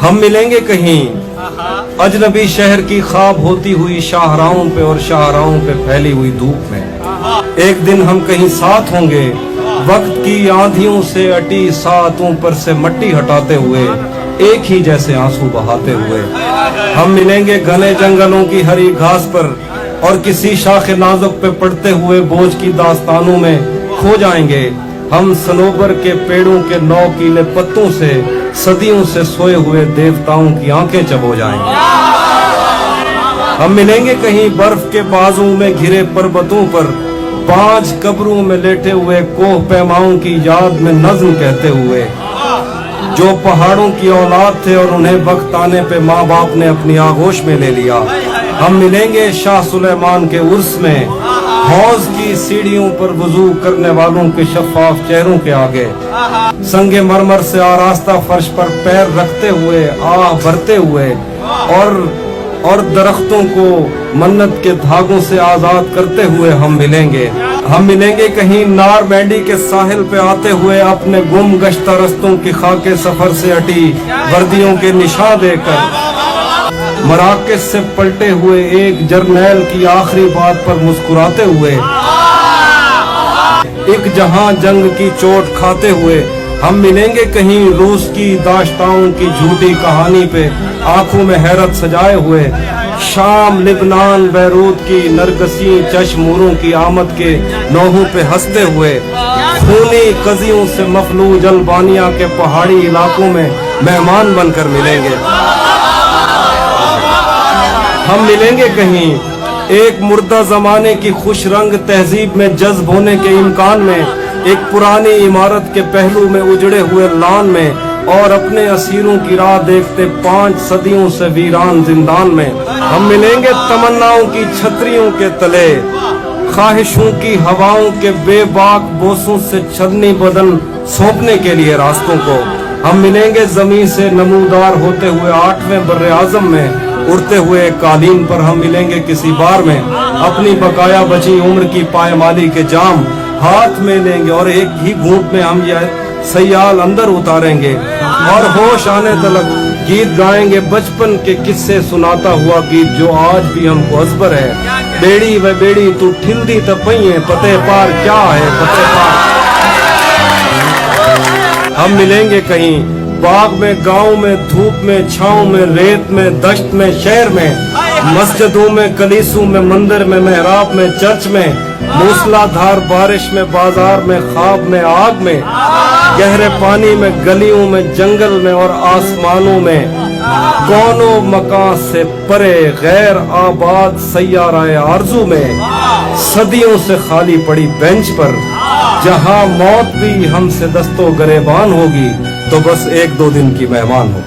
हम मिलेंगे कहीं अजनबी शहर की ख्वाब होती हुई शाहराहों पे और शाहराहों पे फैली हुई धूप में। एक दिन हम कहीं साथ होंगे, वक्त की आंधियों से अटी सातों पर से मट्टी हटाते हुए, एक ही जैसे आंसू बहाते हुए। हम मिलेंगे घने जंगलों की हरी घास पर और किसी शाखे नाजुक पे पड़ते हुए बोझ की दास्तानों में खो जाएंगे। हम सनोबर के पेड़ों के नौकीले पत्तों से सदियों से सोए हुए देवताओं की आंखें चबो जाएंगे। हम मिलेंगे कहीं बर्फ के बाजू में घिरे पर्वतों पर, 5 कब्रों में लेटे हुए कोह पैमाओं की याद में नज्म कहते हुए, जो पहाड़ों की औलाद थे और उन्हें वक्त आने पे माँ बाप ने अपनी आगोश में ले लिया। हम मिलेंगे शाह सुलेमान के उर्स में, हौज की सीढ़ियों पर वुजू करने वालों के शफाफ चेहरों के आगे, संगे मरमर से आरास्ता फर्श पर पैर रखते हुए, आह भरते हुए और दरख्तों को मन्नत के धागों से आजाद करते हुए हम मिलेंगे। हम मिलेंगे कहीं नार बैंडी के साहिल पे आते हुए, अपने गुम गश्ता रस्तों की खाके सफर से हटी वर्दियों के निशान देकर, मराकज से पलटे हुए एक जर्नैल की आखिरी बात पर मुस्कुराते हुए, एक जहां जंग की चोट खाते हुए। हम मिलेंगे कहीं रूस की दाश्ताओं की झूठी कहानी पे आंखों में हैरत सजाए हुए, शाम लिबनान बैरूत की नरगसी चश्मूरों की आमद के नौहों पे हंसते हुए, खूनी कजियों से मफलूज अल्बानिया के पहाड़ी इलाकों में मेहमान बनकर मिलेंगे। हम मिलेंगे कहीं एक मुर्दा जमाने की खुश रंग तहजीब में जज्ब होने के इम्कान में, एक पुरानी इमारत के पहलू में उजड़े हुए लान में, और अपने असीरों की राह देखते 5 सदियों से वीरान जिंदान में। हम मिलेंगे तमन्नाओं की छतरियों के तले, ख्वाहिशों की हवाओं के बेबाक बोसों से छलनी बदन सौंपने के लिए रास्तों को। हम मिलेंगे जमीन से नमूदार होते हुए 8वें बर्रे आजम में, उड़ते हुए कालीन पर हम मिलेंगे किसी बार में, अपनी बकाया बची उम्र की पायमाली के जाम हाथ में लेंगे और एक ही घूंट में हम यह सयाल अंदर उतारेंगे और होश आने तलक गीत गाएंगे, बचपन के किस्से सुनाता हुआ गीत जो आज भी हमको अजबर है। बेड़ी व बेड़ी तू ठिल्दी तपइए, पते पार क्या है पते पार। हम मिलेंगे कहीं बाग में, गांव में, धूप में, छांव में, रेत में, दश्त में, शहर में, मस्जिदों में, कलीसों में, मंदिर में, मेहराब में, चर्च में, मूसलाधार बारिश में, बाजार में, ख्वाब में, आग में, गहरे पानी में, गलियों में, जंगल में और आसमानों में, कौनों मकान से परे गैर आबाद सैयाराए आरज़ू में, सदियों से खाली पड़ी बेंच पर, जहां मौत भी हमसे दस्तो गरेबान होगी तो बस 1-2 दिन की मेहमान हो।